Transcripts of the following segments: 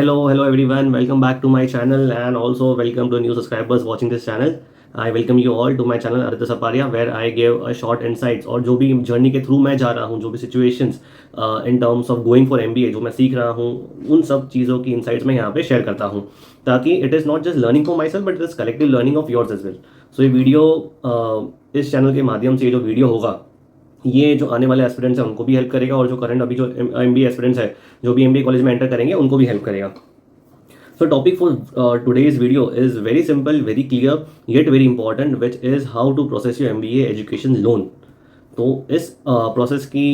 Hello everyone. Welcome back to my channel and also welcome to new subscribers watching this channel. I welcome you all to my channel Aditya Saparia where I give a short insights और जो भी journey के through मैं जा रहा हूँ, जो भी situations in terms of going for MBA जो मैं सीख रहा हूँ, उन सब चीज़ों की इंसाइट्स मैं यहाँ पे शेयर करता हूँ ताकि it is not just learning for myself but it is collective learning of yours as well. So ये वीडियो इस चैनल के माध्यम से ये जो वीडियो होगा ये जो आने वाले एस्पिरेंट्स हैं उनको भी हेल्प करेगा और जो करंट अभी जो MBA एस्पिरेंट्स है जो भी MBA कॉलेज में एंटर करेंगे उनको भी हेल्प करेगा. So topic for today's video is very simple, very clear, yet very important, which is how to process your MBA education loan. तो इस प्रोसेस की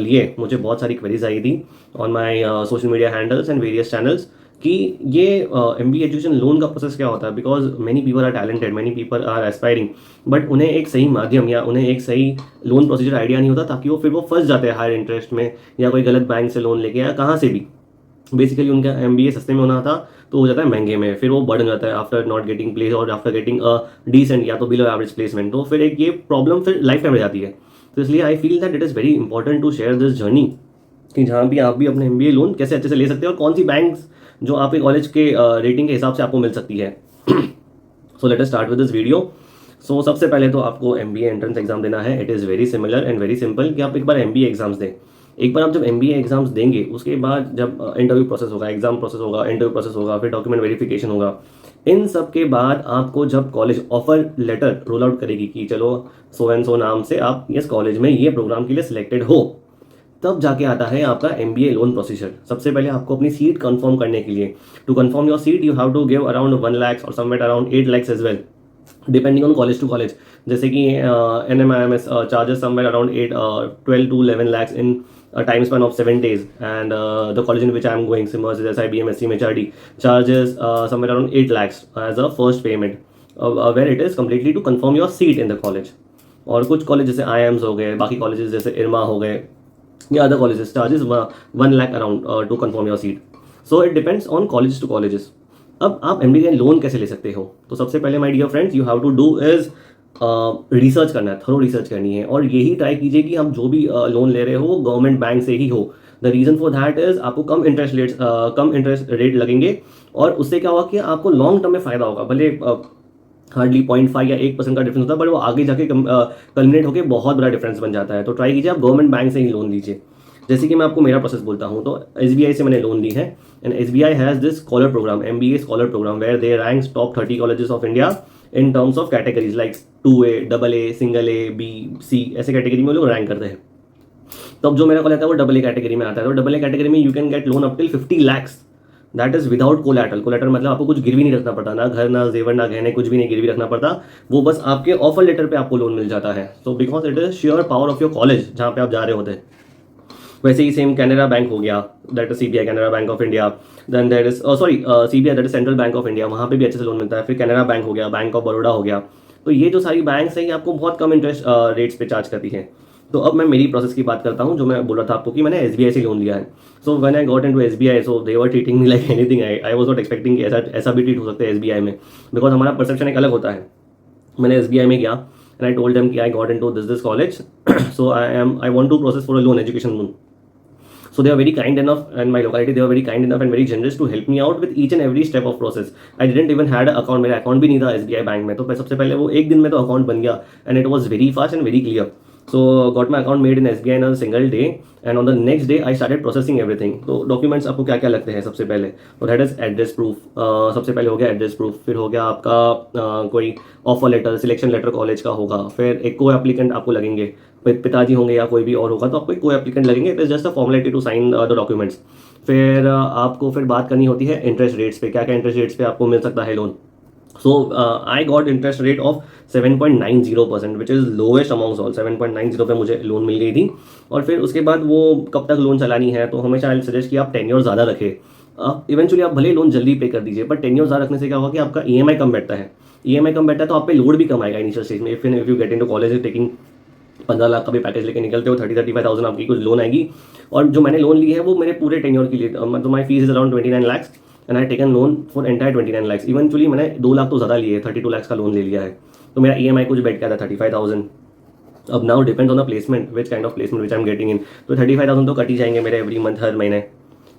लिए मुझे बहुत सारी क्वेरीज आई थी on my social media handles and various channels कि ये MBA एजुकेशन लोन का प्रोसेस क्या होता है. Because many people are talented, many people are aspiring, but उन्हें एक सही माध्यम या उन्हें एक सही लोन प्रोसीजर आइडिया नहीं होता ताकि वो फंस जाते हैं हायर इंटरेस्ट में या कोई गलत बैंक से लोन लेके या कहाँ से भी. बेसिकली उनका MBA सस्ते में होना था तो हो जाता है महंगे में, फिर वो बढ़ जाता है आफ्टर नॉट गेटिंग प्लेस और आफ्टर गेटिंग अ डिसेंट या तो बिलो एवरेज प्लेसमेंट. तो फिर एक ये प्रॉब्लम फिर लाइफ टाइम रह जाती है. तो इसलिए I feel that it is very important to share this journey कि जहाँ भी आप भी अपने MBA लोन कैसे अच्छे से ले सकते हैं और कौन सी बैंक्स जो आपके कॉलेज के रेटिंग के हिसाब से आपको मिल सकती है. So let us start with this video. So सबसे पहले तो आपको MBA एंट्रेंस एग्जाम देना है. It is very similar and very simple कि आप एक बार MBA एग्जाम्स दें. एक बार आप जब MBA एग्जाम्स देंगे उसके बाद जब इंटरव्यू प्रोसेस होगा, एग्जाम प्रोसेस होगा, इंटरव्यू प्रोसेस होगा, फिर डॉक्यूमेंट वेरिफिकेशन होगा. इन सब के बाद आपको जब college offer letter roll out करेगी कि चलो सो एंड सो नाम से आप इस कॉलेज में ये प्रोग्राम के लिए सिलेक्टेड हो, तब जाके आता है आपका MBA लोन प्रोसीजर. सबसे पहले आपको अपनी सीट कंफर्म करने के लिए to confirm your seat you have to give around 1 lakhs और somewhat around 8 lakhs as well depending on college to college. जैसे कि NMIMS charges somewhat around 12 to 11 lakhs in time span of 7 days and the college in which I am going, Simmers, SIBM, SCM, HRD, charges somewhere around 8 lakhs as a first payment where it is completely to confirm your seat in the college. और कुछ college जैसे IIMs हो गए, बाकी colleges जैसे IRMA हो गए या other colleges charges 1 lakh around to confirm your seat. So it depends on college to colleges. अब आप MBA लोन कैसे ले सकते हो? तो सबसे पहले my dear friends you have to do is research करना है, थोड़ा रिसर्च करनी है और यही ट्राई कीजिए कि आप जो भी लोन ले रहे हो वो गवर्नमेंट बैंक से ही हो. The reason for that is आपको कम इंटरेस्ट रेट लगेंगे और उससे क्या होगा कि आपको लॉन्ग टर्म में फ़ायदा होगा. भले हार्डली 0.5 या 1% का डिफरेंस होता है बट वो आगे जाके कल्मिनेट होकर बहुत बड़ा डिफरेंस बन जाता है. तो ट्राई कीजिए आप गवर्नमेंट बैंक से ही लोन लीजिए. जैसे कि मैं आपको मेरा प्रोसेस बोलता हूँ तो SBI से मैंने लोन ली है and SBI has this scholar program, MBA scholar program where they ranks top 30 colleges of India in terms of categories like 2A, AA, single A, B, C ऐसे कैटेगरी में लोग रैंक करते हैं. तो अब जो मेरा कॉलेज है वो AA कैटेगरी में आता है. तो AA कैटेगरी में you can get loan up till 50 lakhs. That is without collateral. Collateral मतलब आपको कुछ गिरवी नहीं रखना पड़ता, ना घर ना जेवर ना गहने, कुछ भी नहीं गिरवी रखना पड़ता. वो बस आपके ऑफर लेटर पे आपको लोन मिल जाता है. So because it is sure power of your college जहाँ पे आप जा रहे होते हैं. वैसे ही सेम कैनरा बैंक हो गया, that is CBI, Canara bank of India. Then that is CBI, that is central bank of India, वहाँ पे भी अच्छे से लोन मिलता है. फिर कैनरा बैंक हो गया, बैंक ऑफ बड़ौदा हो गया. तो ये जो सारी बैंक्स हैं ये आपको बहुत कम इंटरेस्ट रेट्स पे चार्ज करती हैं. तो अब मैं मेरी प्रोसेस की बात करता हूँ जो मैं बोल रहा था आपको कि मैंने SBI से लोन लिया है. So when I got into SBI so they were treating me like anything. I was not expecting कि ऐसा भी ट्रीट हो सकता है SBI में, बिकॉज हमारा परसेप्शन एक अलग होता है. मैंने SBI में गया एंड आई टोल्ड देम कि I got into this college so I want to process for a loan, education loan. So they are very kind enough, and my locality they were very kind enough and very generous to help me out with each and every step of process. I didn't even had an account. मेरा account भी नहीं था SBI bank में. तो सबसे पहले वो एक दिन में तो अकाउंट बन गया and it was very fast and very clear. So got my account made in SBI in a single day and on the next day I started processing everything. तो डॉक्यूमेंट्स आपको क्या क्या लगते हैं सबसे पहले? तो दैट इज एड्रेस प्रूफ. सबसे पहले हो गया एड्रेस प्रूफ, फिर हो गया आपका कोई offer letter, selection letter college का होगा, फिर एक को एप्लीकेंट आपको लगेंगे, पिताजी होंगे या कोई भी और होगा तो आपको को एप्लीकेंट लगेंगे. It is just a formality to sign the documents. फिर आपको फिर बात करनी होती है इंटरेस्ट रेट्स पे, क्या क्या इंटरेस्ट रेट्स पे आपको मिल सकता है loan. So I got interest rate of 7.90%, which is lowest amongst all. 7.90 पे मुझे लोन मिल गई थी. और फिर उसके बाद वो कब तक लोन चलानी है तो हमेशा आई सजेस्ट कि आप टेन्योर ज़्यादा रखें. इवेंचुअली आप भले लोन जल्दी पे कर दीजिए बट टेन्योर ज़्यादा रखने से क्या होगा कि आपका EMI कम बैठता है. EMI कम बैठता है तो आप पे लोड भी कम आएगा इनिशियल स्टेज में. If you get into college taking 15 lakh का भी पैकेज लेके निकलते हो, 30-35,000 आपकी कुछ लोन आएगी. और जो मैंने लोन ली है वो मेरे पूरे टेन्योर के लिए. तो my fees is around 29 lakhs and I taken loan for entire 29 lakhs. Eventually मैंने 2 लाख तो ज़्यादा लिए, 32 lakhs का लोन ले लिया है. तो मेरा EMI कुछ बैठ गया था 35,000. अब now depends on the placement, which kind of placement which I am getting in. तो 35,000 तो कट ही जाएंगे मेरे एवरी मंथ, हर महीने.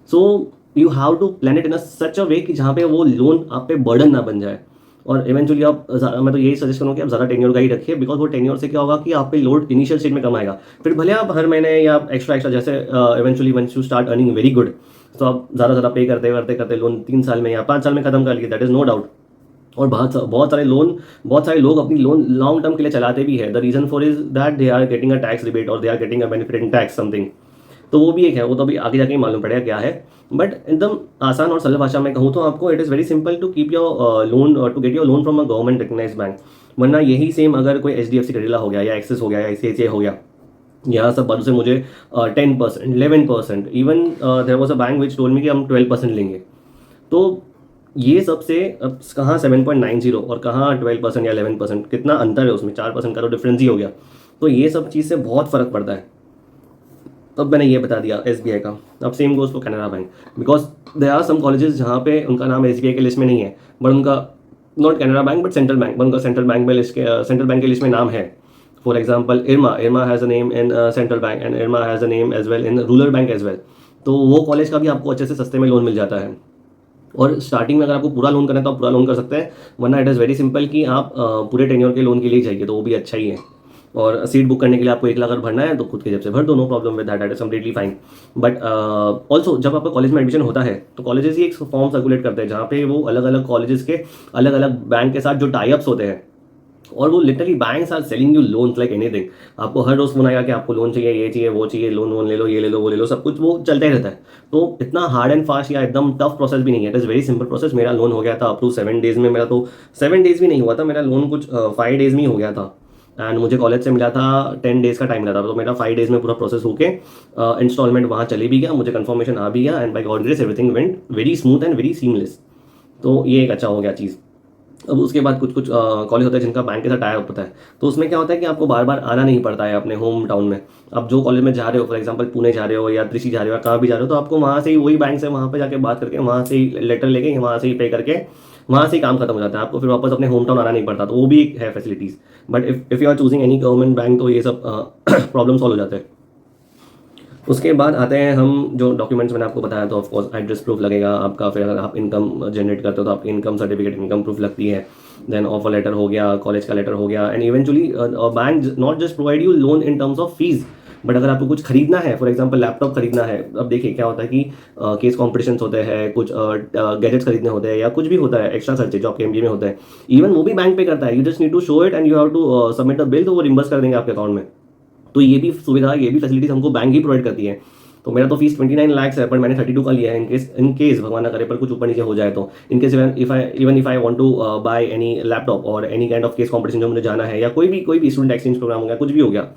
So you have to plan it in a such a way कि जहाँ पे वो लोन आप पे बर्डन ना बन जाए। और इवेंचुअली आप मैं तो यही सजेस्ट करूँगा कि आप ज़्यादा टेन्योर का ही रखिए, बिकॉज वो टेन्योर से क्या होगा कि आप पे लोड इनिशियल स्टेज में कम आएगा, फिर भले आप हर महीने या एक्स्ट्रा एक्स्ट्रा जैसे eventually once you start earning very good, तो आप ज़्यादा पे करते करते करते लोन 3 साल में या 5 साल में खत्म कर लिए, दैट इज़ नो डाउट। और बहुत सारे लोग अपनी लोन लॉन्ग टर्म के लिए चलाते भी है। The reason for is that they are getting a tax rebate और they are getting a benefit in tax something. तो वो भी एक है, वो तो अभी आगे जाके ही मालूम पड़ेगा क्या है। बट एकदम आसान और सरल भाषा में कहूँ तो आपको it is very simple to keep your loan, to get your loan from a government recognize bank. वरना यही सेम अगर कोई HDFC क्रेडिला हो गया या एक्सिस हो गया या ICICI हो गया, यहाँ सब बातों से मुझे 10%, 11%, even there was a bank which told me कि हम 12% लेंगे। तो ये सबसे अब कहाँ 7.90 और कहाँ 12% या 11%, कितना अंतर है उसमें, 4% का तो डिफरेंस ही हो गया। तो ये सब चीज़ से बहुत फ़र्क पड़ता है। तब मैंने ये बता दिया SBI का। अब same goes for Canara bank, because they are some colleges जहाँ पे उनका नाम SBI के लिस्ट में नहीं है, बट उनका not Canara bank but central bank, उनका सेंट्रल बैंक में सेंट्रल बैंक के लिस्ट में नाम है। For example IRMA has a name in central bank and IRMA has a name as well in rural bank as well. तो वो कॉलेज का भी आपको अच्छे से सस्ते में लोन मिल जाता है। और स्टार्टिंग में अगर आपको पूरा लोन करना है तो आप पूरा लोन कर सकते हैं, वरना इट इज़ वेरी सिंपल कि आप पूरे टेन्योर के लोन के लिए जाइए, तो वो भी अच्छा ही है। और सीट बुक करने के लिए आपको 1 लाख अगर भरना है तो खुद के जेब से भर दो, no problem with that, is completely fine. But also जब आपका कॉलेज में एडमिशन होता है तो कॉलेजेस ही एक फॉर्म सर्कुलेट करते हैं जहाँ पे वो अलग अलग कॉलेजेस के अलग अलग बैंक के साथ जो टाइप्स होते हैं, और वो literally banks are selling you loans like anything. आपको हर रोज फोन आएगा कि आपको लोन चाहिए, ये चाहिए, वो चाहिए, लोन ले लो, ये ले लो, वो ले लो, सब कुछ वो चलता ही रहता है। तो इतना हार्ड एंड फास्ट या एकदम टफ प्रोसेस भी नहीं है, it is very simple process. मेरा लोन हो गया था अप्रूव 7 डेज में, मेरा तो 7 डेज भी नहीं हुआ था, मेरा लोन कुछ 5 डेज में ही हो गया था। एंड मुझे कॉलेज से मिला था 10 डेज का टाइम मिला था, तो मेरा 5 डेज में पूरा प्रोसेस होके इंस्टॉलमेंट वहाँ चली भी गया, मुझे कन्फर्मेशन आ भी गया, and by God grace everything went very smooth and very seamless. तो ये एक अच्छा हो गया चीज़। अब उसके बाद कुछ कुछ कॉलेज होता है जिनका बैंक के साथ टाई अप होता है, तो उसमें क्या होता है कि आपको बार बार आना नहीं पड़ता है अपने होम टाउन में। आप जो कॉलेज में जा रहे हो, फॉर एग्जांपल पुणे जा रहे हो या त्रिची जा रहे हो या कहाँ भी जा रहे हो, तो आपको वहाँ से ही वही बैंक से वहाँ पे जाके बात करके वहाँ से ही लेटर लेके वहाँ से ही पे करके वहाँ से ही काम खत्म हो जाता है, आपको फिर वापस अपने होम टाउन आना नहीं पड़ता। तो वो भी एक है facilities. But if you are choosing any government bank तो ये सब प्रॉब्लम सॉल्व हो जाते हैं। उसके बाद आते हैं हम जो डॉक्यूमेंट्स मैंने आपको बताया, तो ऑफकोर्स एड्रेस प्रूफ लगेगा आपका, फिर अगर आप इनकम जनरेट करते हो तो आपकी इनकम सर्टिफिकेट, इनकम प्रूफ लगती है। देन ऑफर लेटर हो गया, कॉलेज का लेटर हो गया, and eventually bank not just provide you loan in terms of fees, but अगर आपको कुछ खरीदना है, फॉर एग्जांपल लैपटॉप खरीदना है, अब देखिए क्या होता है कि केस कॉम्पिटिशन्स होते हैं, कुछ गैजेट्स खरीदने होते हैं, या कुछ भी होता है एक्स्ट्रा खर्चे जो आपके MBA में होते हैं, इवन वो भी बैंक पे करता है। You just need to show it and you have to submit the bill, तो वो रिम्बर्स कर देंगे आपके अकाउंट में। तो ये भी सुविधा, ये भी फैसिलिटीज हमको बैंक ही प्रोवाइड करती है। तो मेरा तो फीस 29 लाख है, पर मैंने 32 का लिया है, इन केस भगवान ना करे पर कुछ ऊपर नीचे हो जाए तो, in case even if I want to buy any laptop और any kind of case competition जो मुझे जाना है, या कोई भी स्टूडेंट एक्सचेंज प्रोग्राम हो गया, कुछ भी हो गया,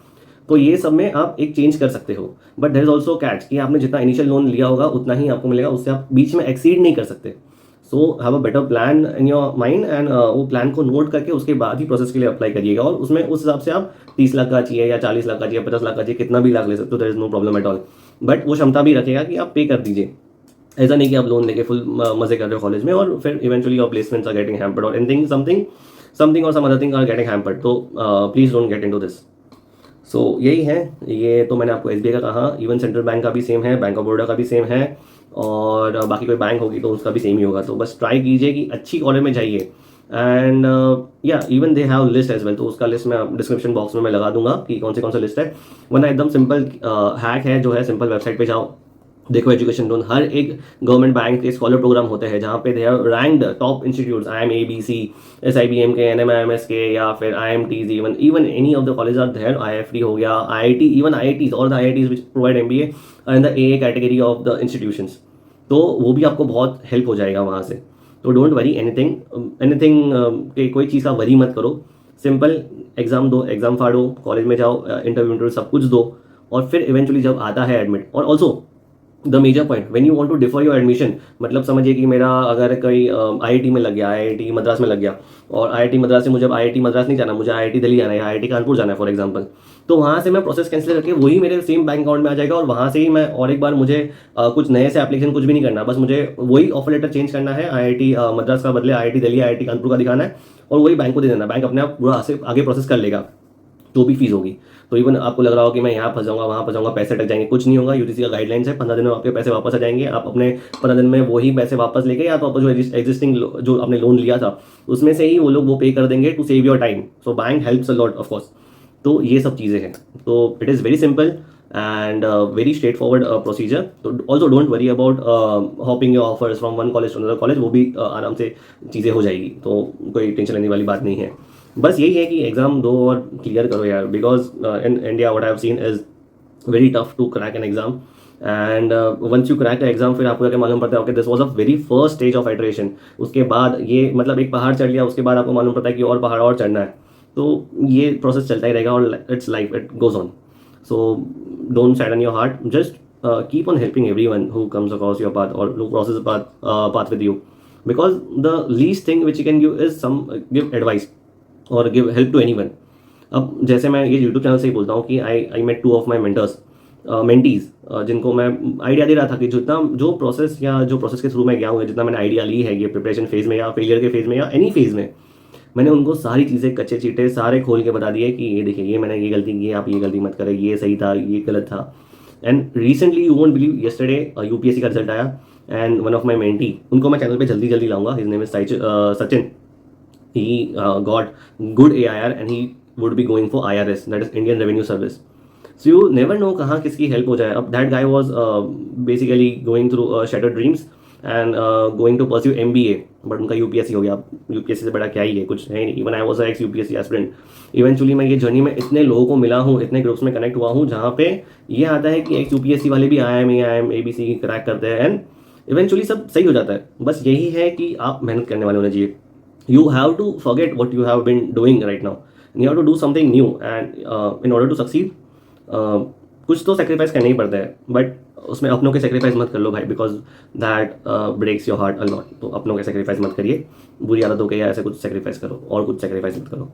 तो ये सब में आप एक चेंज कर सकते हो। But there is also catch कि आपने जितना इनिशियल लोन लिया होगा उतना ही आपको मिलेगा, उससे आप बीच में एक्सीड नहीं कर सकते। So have a better plan in your mind, and वो प्लान को नोट करके उसके बाद ही प्रोसेस के लिए अप्लाई करिएगा, और उसमें उस हिसाब से आप 30 लाख का चाहिए या 40 लाख का चाहिए, 50 लाख का चाहिए, कितना भी लाख ले सकते हो, there is no problem at all. But वो क्षमता भी रखेगा कि आप पे कर दीजिए। ऐसा नहीं कि आप लोन लेके फुल मजे कर रहे हो कॉलेज में और फिर eventually your placements are getting hampered और एनीथिंग समथिंग और some other thing are getting hampered. तो please don't get into this. So यही है, ये तो मैंने आपको SBI का कहा, इवन सेंट्रल बैंक का भी सेम है, बैंक ऑफ बड़ौदा का भी सेम है, और बाकी कोई बैंक होगी तो उसका भी सेम ही होगा। तो बस ट्राई कीजिए कि अच्छी कॉलेज में जाइए, एंड या even they have list as well, तो उसका लिस्ट मैं डिस्क्रिप्शन बॉक्स में मैं लगा दूंगा कि कौन सा लिस्ट है। वरना एकदम सिंपल हैक है जो है, सिंपल वेबसाइट पे जाओ, देखो एजुकेशन लोन, हर एक गवर्नमेंट बैंक के स्कॉलर प्रोग्राम होते हैं जहाँ पे they have ranked top institutes, IIM-ABC, SIBM के, NMIMS के, या फिर IIMTs, even any of the college are there, IFT हो गया, IIT, इवन IITs और the IITs which provide MBA in the AA category of the institutions. तो वो भी आपको बहुत हेल्प हो जाएगा वहाँ से। तो डोंट वरी एनीथिंग के कोई चीज़ का वरी मत करो, सिंपल एग्जाम दो, एग्जाम फाड़ो, कॉलेज में जाओ, इंटरव्यू सब कुछ दो, और फिर इवेंचुअली जब आता है एडमिट। और also the major point, when you want to defer your admission, मतलब समझिए कि मेरा अगर कोई IIT में लग गया, IIT मद्रास में लग गया, और IIT मद्रास से मुझे अब IIT मद्रास नहीं जाना, मुझे IIT दिल्ली जाना है या IIT कानपुर जाना है फॉर एग्जांपल, तो वहाँ से मैं प्रोसेस कैंसिल करके वही मेरे सेम बैंक अकाउंट में आ जाएगा, और वहाँ से ही मैं और एक बार मुझे कुछ नए से एप्लीकेशन कुछ भी नहीं करना, बस मुझे वही ऑफर लेटर चेंज करना है, IIT मद्रास का बदले IIT दिल्ली, IIT कानपुर का दिखाना है, और वही बैंक को दे देना, बैंक अपने आप पूरा से आगे प्रोसेस कर लेगा। जो भी फीस होगी। तो इवन आपको लग रहा हो कि मैं यहाँ फंस जाऊंगा, वहाँ फंस जाऊंगा, पैसे अटक जाएंगे, कुछ नहीं होगा। यूजीसी का गाइडलाइंस है 15 दिन में आपके पैसे वापस आ जाएंगे। आप अपने 15 दिन में वही पैसे वापस लेके, या तो आप जो एग्जिस्टिंग जो आपने लोन लिया था उसमें से ही वो लोग वो पे कर देंगे to save your time. So bank helps a lot of course. तो ये सब चीज़ें हैं। तो it is very simple and very straightforward procedure. So also don't worry about hopping your offers from one college to another college. वो भी आराम से चीज़ें हो जाएगी, तो कोई टेंशन लेने वाली बात नहीं है। बस यही है कि एग्ज़ाम दो और क्लियर करो यार, because in India what I have seen is very tough to crack an exam. And once you crack the exam, फिर आपको क्या मालूम पड़ता है, okay this was a very first stage of iteration. उसके बाद ये मतलब एक पहाड़ चढ़ लिया, उसके बाद आपको मालूम पड़ता है कि और पहाड़ और चढ़ना है। तो ये प्रोसेस चलता ही रहेगा और it's life, it goes on. So don't sadden your heart. Just keep on helping everyone who comes across your path or who crosses the path with you. Because the least thing which you can give is give advice or give help to anyone. अब जैसे मैं ये YouTube channel से ही बोलता हूँ कि I met two of my mentors, mentees, जिनको मैं आइडिया दे रहा था कि जितना जो प्रोसेस के थ्रू मैं गया हूँ, जितना मैंने आइडिया ली है ये प्रिपरेशन फेज में या फेलियर के फेज में या एनी फेज में, मैंने उनको सारी चीज़ें कच्चे चीटे सारे खोल के बता दिए कि ये देखिए ये मैंने ये गलती की, आप ये गलती मत करें, ये सही था, ये गलत था। And recently you won't believe, yesterday UPSC का रिजल्ट आया and one of my mentee, उनको मैं चैनल पे जल्दी जल्दी लाऊंगा, his name is Sachin. He got good AIR and he would be going for IRS, that is Indian revenue service. So you never know कहाँ किसकी हेल्प हो जाए। अब that guy was basically going through shattered dreams and going to pursue MBA, but उनका UPSC हो गया। UPSC से बड़ा क्या ही है, कुछ है नहीं। Even I was x UPSC aspirant. Eventually मैं ये जर्नी में इतने लोगों को मिला हूँ, इतने ग्रुप्स में कनेक्ट हुआ हूँ जहाँ पे ये आता है कि एक्स UPSC वाले भी IIM ABC क्रैक करते हैं एंड इवेंचुअली सब सही हो जाता है। बस यही है कि आप मेहनत करने वाले होने चाहिए। You have to forget what you have been doing right now, you have to do something new and in order to succeed कुछ तो सेक्रीफाइस करना ही पड़ता है, बट उसमें अपनों के सेक्रीफाइस मत कर लो भाई, because that breaks your heart a lot. तो अपनों के सेक्रीफाइस मत करिए, बुरी आदतों के या ऐसे कुछ सेक्रीफाइस करो और कुछ सेक्रीफाइस मत करो।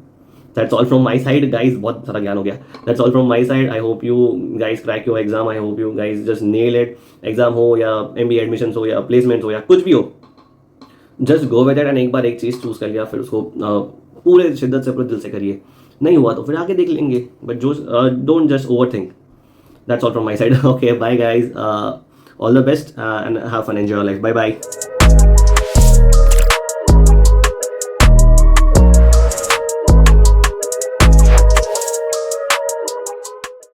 That's all from my side guys, बहुत सारा ज्ञान हो गया। That's all from my side. I hope you guys crack your exam, I hope you guys just nail it. Exam हो या MBA एडमिशन हो या प्लेसमेंट हो या कुछ भी हो, just go with it and एक बार एक चीज़ चूज कर लिया, फिर उसको पूरे शिद्दत से पूरे दिल से करिए। नहीं हुआ तो फिर आगे देख लेंगे, बट जो don't just over think. That's all from my side. Okay, bye guys. All the best and have fun. Enjoy your life. Bye bye.